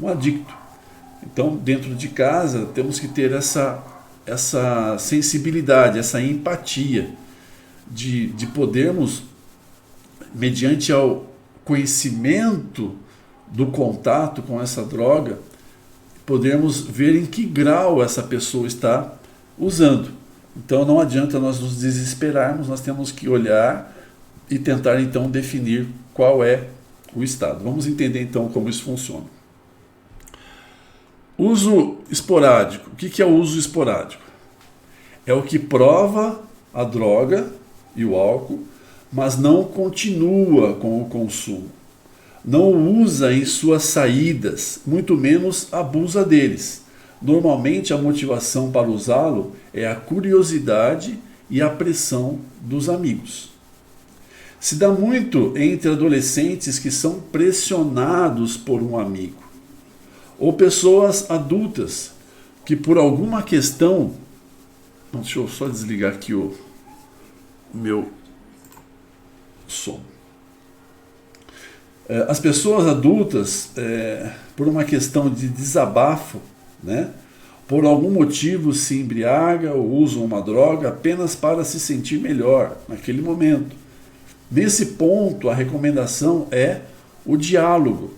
um adicto. Então, dentro de casa, temos que ter essa sensibilidade, essa empatia de podermos, mediante ao conhecimento do contato com essa droga, podermos ver em que grau essa pessoa está usando. Então, não adianta nós nos desesperarmos, nós temos que olhar e tentar, então, definir qual é o estado. Vamos entender, então, como isso funciona. Uso esporádico. O que é o uso esporádico? É o que prova a droga e o álcool, mas não continua com o consumo. Não usa em suas saídas, muito menos abusa deles. Normalmente a motivação para usá-lo é a curiosidade e a pressão dos amigos. Se dá muito entre adolescentes que são pressionados por um amigo, ou pessoas adultas que por alguma questão... Deixa eu só desligar aqui o meu som. As pessoas adultas, por uma questão de desabafo, né, por algum motivo se embriaga ou usa uma droga apenas para se sentir melhor naquele momento. Nesse ponto, a recomendação é o diálogo.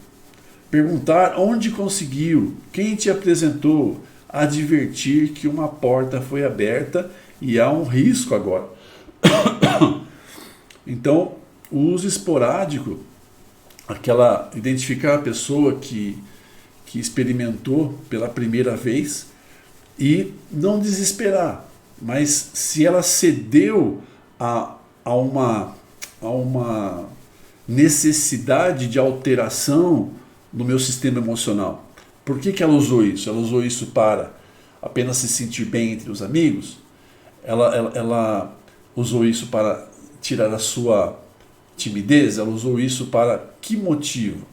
Perguntar onde conseguiu, quem te apresentou, advertir que uma porta foi aberta e há um risco agora. Então, o uso esporádico, identificar a pessoa que experimentou pela primeira vez e não desesperar, mas se ela cedeu a uma necessidade de alteração no meu sistema emocional. Por que ela usou isso? Ela usou isso para apenas se sentir bem entre os amigos? Ela usou isso para tirar a sua timidez? Ela usou isso para que motivo?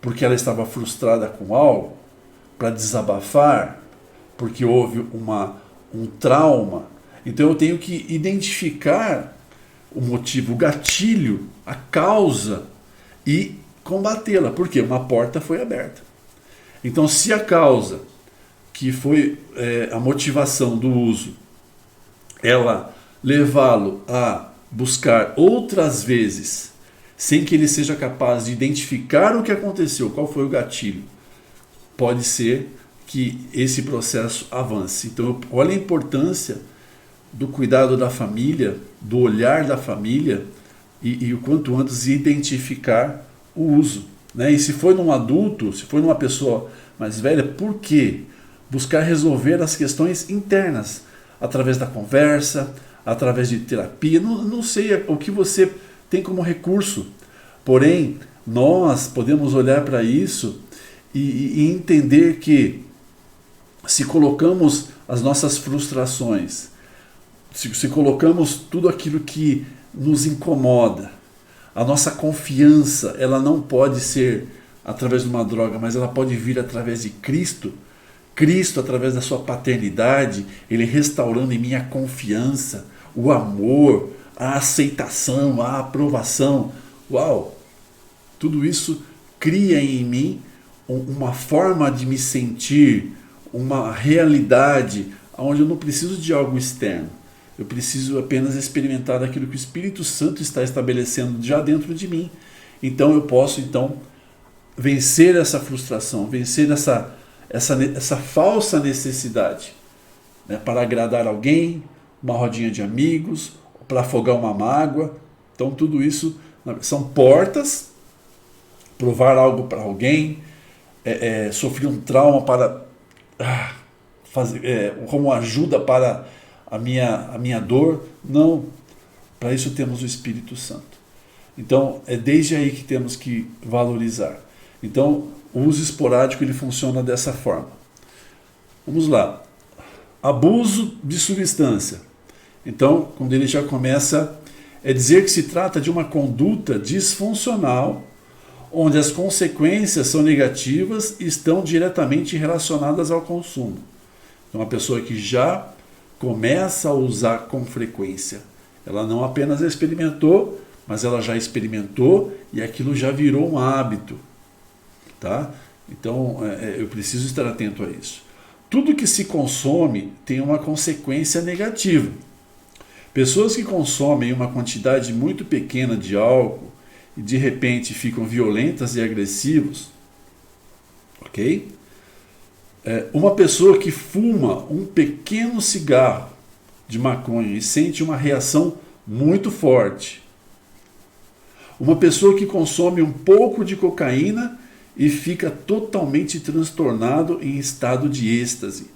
Porque ela estava frustrada com algo? Para desabafar? Porque houve um trauma? Então eu tenho que identificar o motivo, o gatilho, a causa e combatê-la. Porque uma porta foi aberta. Então, se a causa, que foi a motivação do uso, ela levá-lo a buscar outras vezes, sem que ele seja capaz de identificar o que aconteceu, qual foi o gatilho, pode ser que esse processo avance. Então, olha a importância do cuidado da família, do olhar da família e o quanto antes identificar o uso, né? E se for num adulto, se for numa pessoa mais velha, por quê? Buscar resolver as questões internas, através da conversa, através de terapia, não sei o que você tem como recurso, porém, nós podemos olhar para isso e entender que se colocamos as nossas frustrações, se colocamos tudo aquilo que nos incomoda, a nossa confiança, ela não pode ser através de uma droga, mas ela pode vir através de Cristo. Cristo, através da sua paternidade, ele restaurando em mim a confiança, o amor, a aceitação, a aprovação. Uau! Tudo isso cria em mim uma forma de me sentir, uma realidade onde eu não preciso de algo externo. Eu preciso apenas experimentar aquilo que o Espírito Santo está estabelecendo já dentro de mim. Então eu posso vencer essa frustração, vencer essa falsa necessidade, né, para agradar alguém, uma rodinha de amigos, para afogar uma mágoa. Então tudo isso são portas, provar algo para alguém, sofrer um trauma para fazer como ajuda para a minha dor. Não, para isso temos o Espírito Santo. Então é desde aí que temos que valorizar. Então o uso esporádico ele funciona dessa forma. Vamos lá. Abuso de substância. Então, quando ele já começa, dizer que se trata de uma conduta disfuncional, onde as consequências são negativas e estão diretamente relacionadas ao consumo. Então, uma pessoa que já começa a usar com frequência, ela não apenas experimentou, mas ela já experimentou e aquilo já virou um hábito. Tá? Então eu preciso estar atento a isso. Tudo que se consome tem uma consequência negativa. Pessoas que consomem uma quantidade muito pequena de álcool e de repente ficam violentas e agressivos, ok? Uma pessoa que fuma um pequeno cigarro de maconha e sente uma reação muito forte. Uma pessoa que consome um pouco de cocaína e fica totalmente transtornado em estado de êxtase.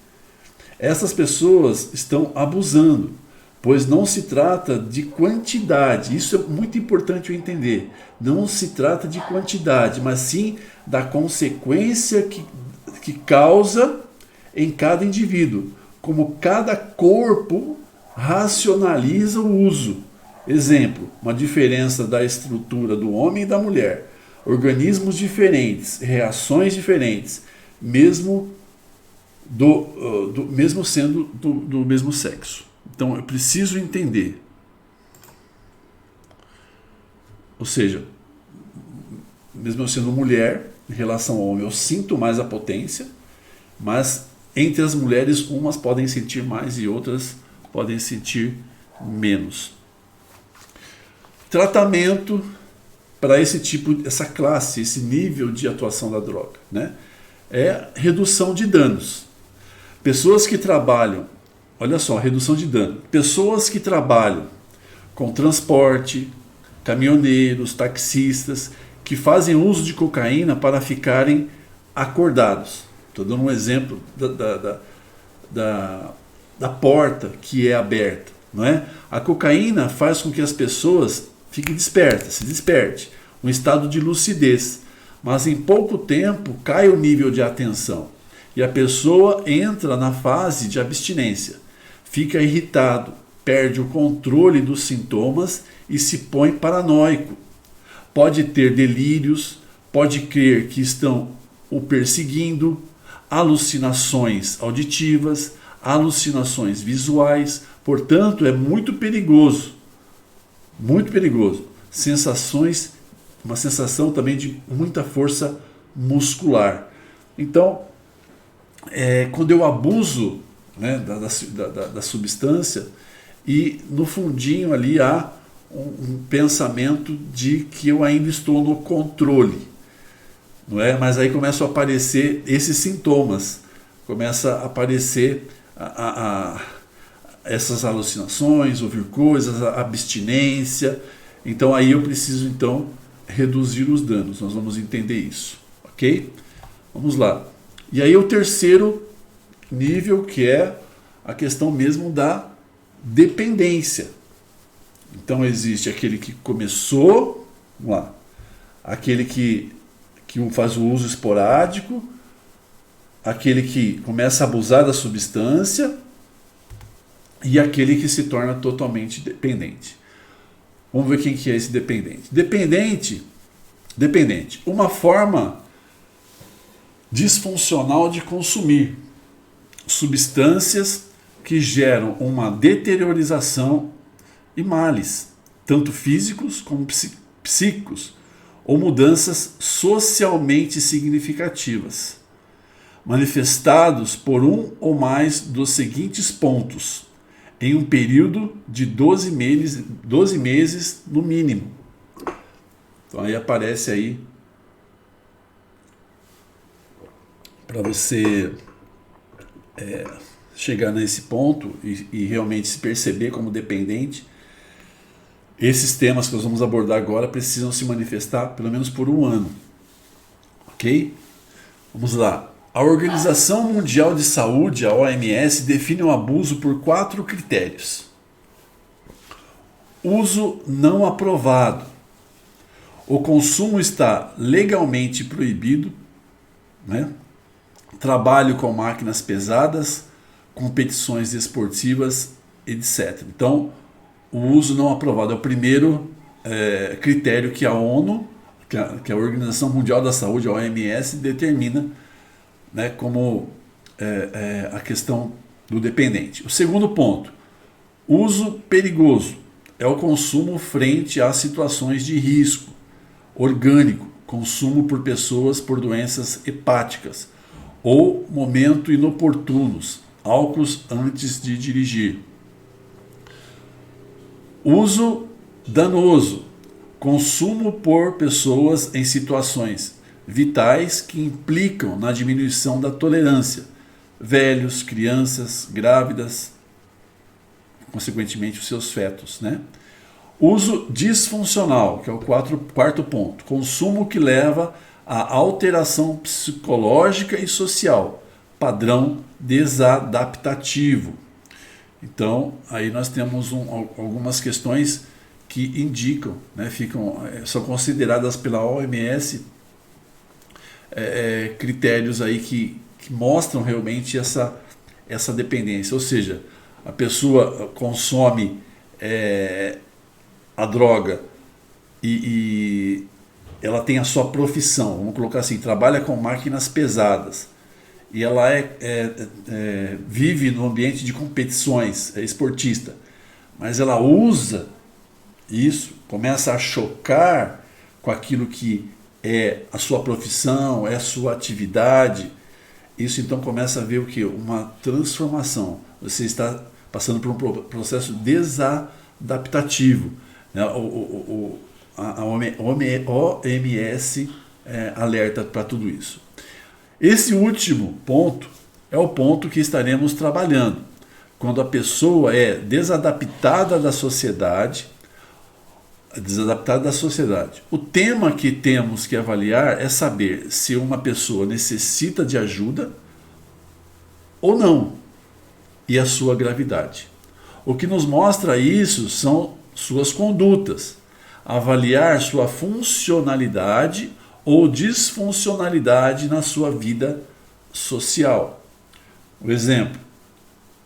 Essas pessoas estão abusando, pois não se trata de quantidade. Isso é muito importante eu entender. Não se trata de quantidade, mas sim da consequência que causa em cada indivíduo, como cada corpo racionaliza o uso. Exemplo, uma diferença da estrutura do homem e da mulher. Organismos diferentes, reações diferentes, mesmo sendo do mesmo sexo. Então eu preciso entender. Ou seja, mesmo eu sendo mulher, em relação ao homem, eu sinto mais a potência, mas entre as mulheres, umas podem sentir mais e outras podem sentir menos. Tratamento para essa classe, esse nível de atuação da droga, né? É redução de danos. Pessoas que trabalham, olha só, redução de dano. Pessoas que trabalham com transporte, caminhoneiros, taxistas, que fazem uso de cocaína para ficarem acordados. Estou dando um exemplo da porta que é aberta, não é? A cocaína faz com que as pessoas fiquem despertas, se desperte, um estado de lucidez, mas em pouco tempo cai o nível de atenção e a pessoa entra na fase de abstinência, fica irritado, perde o controle dos sintomas e se põe paranoico. Pode ter delírios, pode crer que estão o perseguindo, alucinações auditivas, alucinações visuais. Portanto, é muito perigoso. Muito perigoso. Uma sensação também de muita força muscular. Então, quando eu abuso, né, da substância, e no fundinho ali há um pensamento de que eu ainda estou no controle, não é? Mas aí começam a aparecer esses sintomas, começa a aparecer essas alucinações, ouvir coisas, a abstinência. Então aí eu preciso então reduzir os danos. Nós vamos entender isso, ok? Vamos lá. E aí o terceiro nível, que é a questão mesmo da dependência. Então existe aquele que começou, vamos lá, aquele que faz o uso esporádico, aquele que começa a abusar da substância e aquele que se torna totalmente dependente. Vamos ver quem que é esse dependente. Dependente, uma forma disfuncional de consumir substâncias que geram uma deteriorização e males, tanto físicos como psíquicos, ou mudanças socialmente significativas, manifestados por um ou mais dos seguintes pontos, em um período de 12 meses no mínimo. Então aí aparece aí para você chegar nesse ponto e realmente se perceber como dependente. Esses temas que nós vamos abordar agora precisam se manifestar pelo menos por um ano. Ok? Vamos lá. A Organização Mundial de Saúde, a OMS, define o abuso por 4 critérios. Uso não aprovado. O consumo está legalmente proibido, né? Trabalho com máquinas pesadas, competições esportivas, etc. Então, o uso não aprovado é o primeiro critério que a ONU, que a Organização Mundial da Saúde, a OMS, determina, né, como a questão do dependente. O segundo ponto, uso perigoso, é o consumo frente a situações de risco orgânico, consumo por pessoas por doenças hepáticas ou momento inoportunos, álcools antes de dirigir. Uso danoso, consumo por pessoas em situações vitais que implicam na diminuição da tolerância, velhos, crianças, grávidas, consequentemente os seus fetos, né? Uso disfuncional, que é o quarto ponto, consumo que leva à alteração psicológica e social, padrão desadaptativo. Então, aí nós temos algumas questões que indicam, né, são consideradas pela OMS critérios aí que mostram realmente essa dependência. Ou seja, a pessoa consome a droga e ela tem a sua profissão, vamos colocar assim, trabalha com máquinas pesadas, e ela vive no ambiente de competições, é esportista, mas ela usa isso, começa a chocar com aquilo que é a sua profissão, é a sua atividade. Isso então começa a ver o que? Uma transformação. Você está passando por um processo desadaptativo. A OMS alerta para tudo isso. Esse último ponto é o ponto que estaremos trabalhando. Quando a pessoa é desadaptada da sociedade. O tema que temos que avaliar é saber se uma pessoa necessita de ajuda ou não, e a sua gravidade. O que nos mostra isso são suas condutas, avaliar sua funcionalidade ou disfuncionalidade na sua vida social. Por exemplo,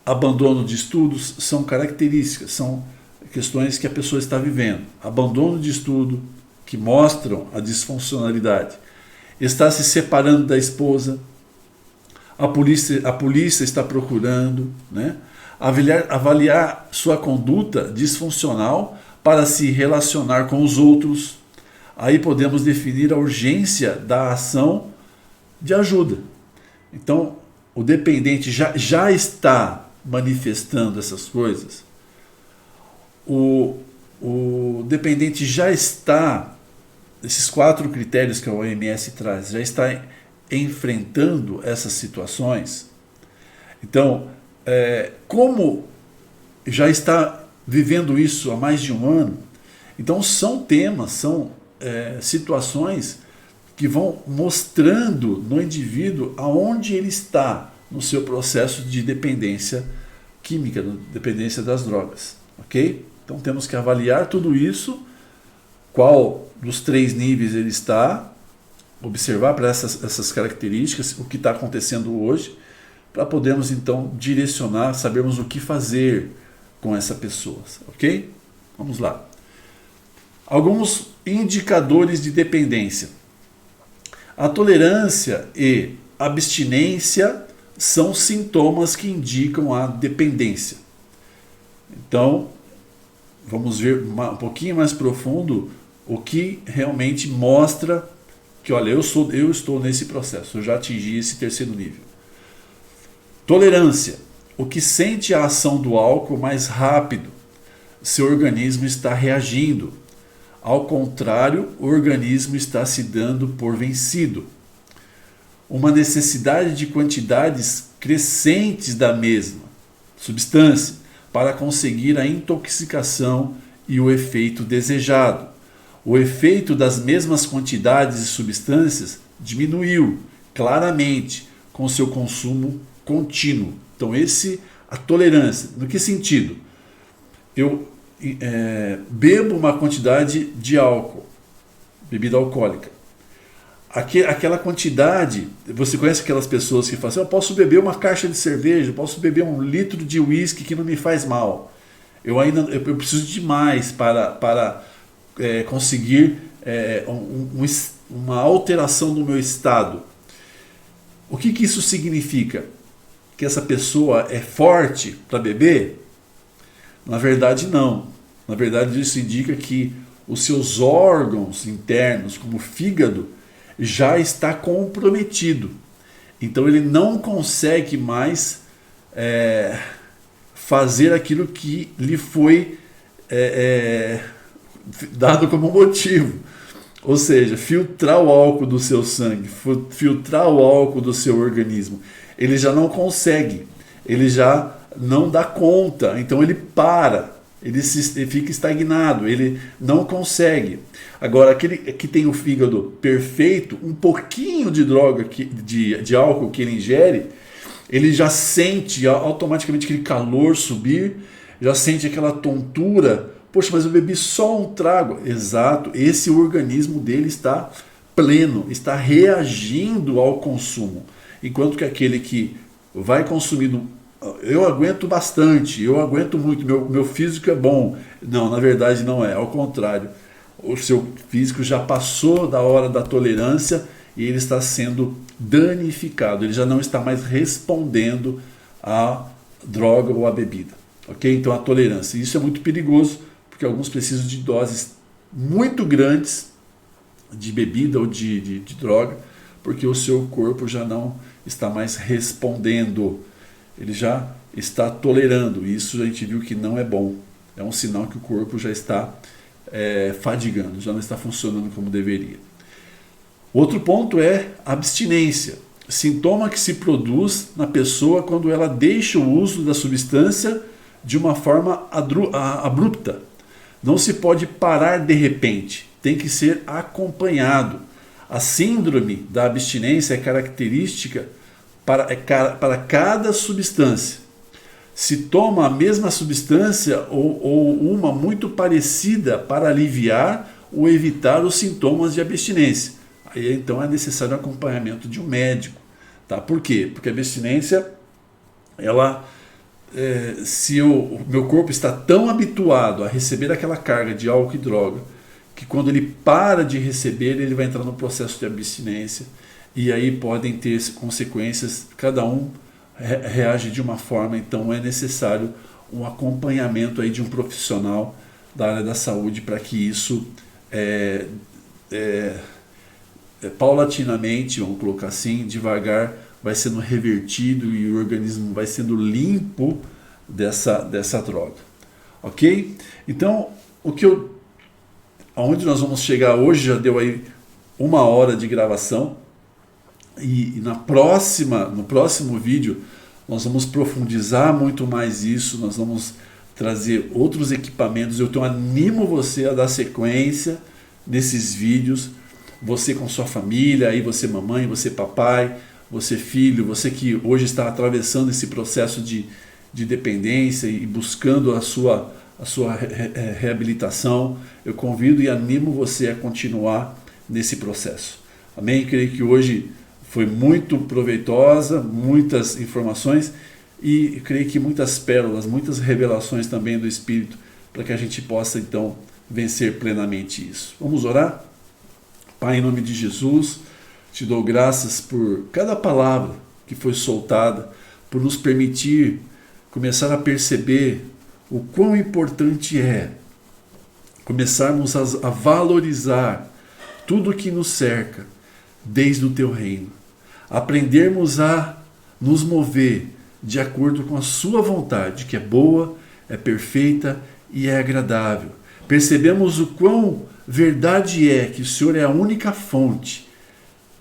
abandono de estudos são características, são questões que a pessoa está vivendo. Abandono de estudo, que mostram a disfuncionalidade. Está se separando da esposa, a polícia está procurando, né? Avaliar sua conduta disfuncional para se relacionar com os outros. Aí podemos definir a urgência da ação de ajuda. Então, o dependente já está manifestando essas coisas, o dependente já está, esses 4 critérios que a OMS traz, já está enfrentando essas situações. Então, como já está vivendo isso há mais de um ano, então são temas, são situações que vão mostrando no indivíduo aonde ele está no seu processo de dependência química, dependência das drogas, ok? Então temos que avaliar tudo isso, qual dos 3 níveis ele está, observar para essas características, o que está acontecendo hoje, para podermos então direcionar, sabermos o que fazer com essa pessoa, ok? Vamos lá. Alguns indicadores de dependência. A tolerância e abstinência são sintomas que indicam a dependência. Então, vamos ver um pouquinho mais profundo o que realmente mostra que, olha, eu estou nesse processo, eu já atingi esse 3º nível. Tolerância. O que sente a ação do álcool mais rápido, seu organismo está reagindo. Ao contrário, o organismo está se dando por vencido. Uma necessidade de quantidades crescentes da mesma substância para conseguir a intoxicação e o efeito desejado. O efeito das mesmas quantidades de substâncias diminuiu claramente com seu consumo contínuo. Então, a tolerância. No que sentido? Eu bebo uma quantidade de álcool, bebida alcoólica. Aquela quantidade, você conhece aquelas pessoas que falam assim, eu posso beber uma caixa de cerveja, eu posso beber 1 litro de uísque que não me faz mal. Eu preciso de mais para conseguir uma alteração do meu estado. O que isso significa? Que essa pessoa é forte para beber? Na verdade, não. Na verdade, isso indica que os seus órgãos internos, como o fígado, já está comprometido. Então, ele não consegue mais fazer aquilo que lhe foi dado como motivo. Ou seja, filtrar o álcool do seu sangue, filtrar o álcool do seu organismo. Ele já não consegue, ele já não dá conta, então ele para, ele fica estagnado, ele não consegue. Agora, aquele que tem o fígado perfeito, um pouquinho de droga, de álcool que ele ingere, ele já sente automaticamente aquele calor subir, já sente aquela tontura. Poxa, mas eu bebi só um trago. Exato, esse organismo dele está pleno, está reagindo ao consumo. Enquanto que aquele que vai consumindo, eu aguento bastante, eu aguento muito, meu físico é bom. Não, na verdade não é, ao contrário. O seu físico já passou da hora da tolerância e ele está sendo danificado, ele já não está mais respondendo à droga ou à bebida. Ok? Então a tolerância, isso é muito perigoso, porque alguns precisam de doses muito grandes de bebida ou de droga, porque o seu corpo já não está mais respondendo, ele já está tolerando. Isso a gente viu que não é bom, é um sinal que o corpo já está fadigando, já não está funcionando como deveria. Outro ponto é abstinência, sintoma que se produz na pessoa quando ela deixa o uso da substância de uma forma abrupta. Não se pode parar de repente, tem que ser acompanhado. A síndrome da abstinência é característica para cada substância. Se toma a mesma substância ou uma muito parecida para aliviar ou evitar os sintomas de abstinência. Aí então é necessário o acompanhamento de um médico. Tá? Por quê? Porque a abstinência, se o meu corpo está tão habituado a receber aquela carga de álcool e droga, que quando ele para de receber, ele vai entrar no processo de abstinência, e aí podem ter consequências, cada um reage de uma forma, então é necessário um acompanhamento aí de um profissional da área da saúde para que isso paulatinamente, vamos colocar assim, devagar, vai sendo revertido e o organismo vai sendo limpo dessa droga. Ok? Então, aonde nós vamos chegar hoje, já deu aí 1 hora de gravação, e no próximo vídeo nós vamos profundizar muito mais isso, nós vamos trazer outros equipamentos. Eu animo você a dar sequência nesses vídeos, você com sua família, aí você mamãe, você papai, você filho, você que hoje está atravessando esse processo de dependência e buscando a sua reabilitação. Eu convido e animo você a continuar nesse processo. Amém? Eu creio que hoje foi muito proveitosa, muitas informações e eu creio que muitas pérolas, muitas revelações também do Espírito para que a gente possa então vencer plenamente isso. Vamos orar? Pai, em nome de Jesus, te dou graças por cada palavra que foi soltada, por nos permitir começar a perceber o quão importante é começarmos a valorizar tudo que nos cerca desde o teu reino. Aprendermos a nos mover de acordo com a sua vontade, que é boa, é perfeita e é agradável. Percebemos o quão verdade é que o Senhor é a única fonte,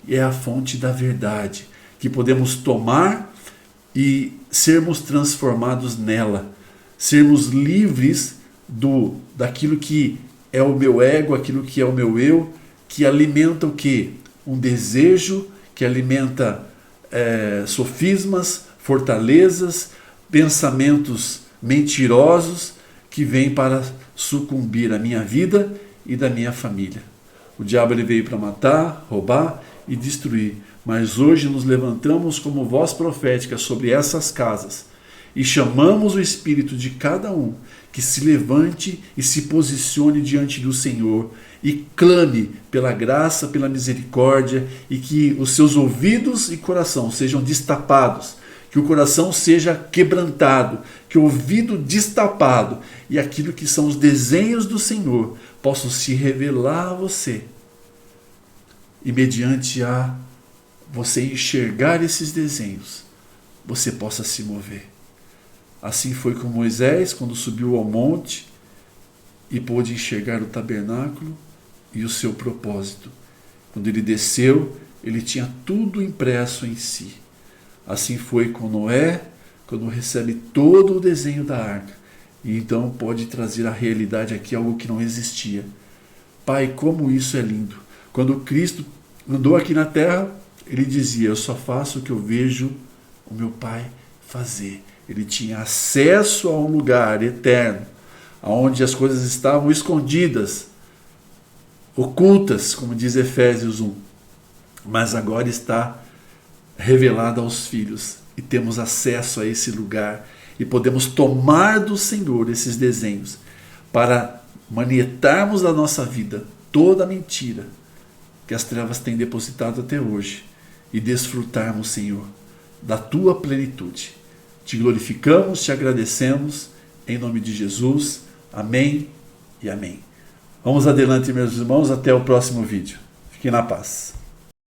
é a fonte da verdade, que podemos tomar e sermos transformados nela, sermos livres daquilo que é o meu ego, aquilo que é o meu eu, que alimenta o quê? Um desejo, que alimenta sofismas, fortalezas, pensamentos mentirosos que vêm para sucumbir a minha vida e da minha família. O diabo ele veio para matar, roubar e destruir, mas hoje nos levantamos como voz profética sobre essas casas e chamamos o espírito de cada um que se levante e se posicione diante do Senhor e clame pela graça, pela misericórdia, e que os seus ouvidos e coração sejam destapados, que o coração seja quebrantado, que o ouvido destapado e aquilo que são os desenhos do Senhor possam se revelar a você. E mediante a você enxergar esses desenhos, você possa se mover. Assim foi com Moisés, quando subiu ao monte e pôde enxergar o tabernáculo e o seu propósito. Quando ele desceu, ele tinha tudo impresso em si. Assim foi com Noé, quando recebe todo o desenho da arca. E então pode trazer à realidade aqui algo que não existia. Pai, como isso é lindo. Quando Cristo andou aqui na terra, ele dizia: eu só faço o que eu vejo o meu Pai fazer. Ele tinha acesso a um lugar eterno, onde as coisas estavam escondidas, ocultas, como diz Efésios 1. Mas agora está revelada aos filhos e temos acesso a esse lugar e podemos tomar do Senhor esses desenhos para manietarmos da nossa vida toda a mentira que as trevas têm depositado até hoje e desfrutarmos, Senhor, da tua plenitude. Te glorificamos, te agradecemos, em nome de Jesus. Amém e amém. Vamos adiante, meus irmãos, até o próximo vídeo. Fiquem na paz.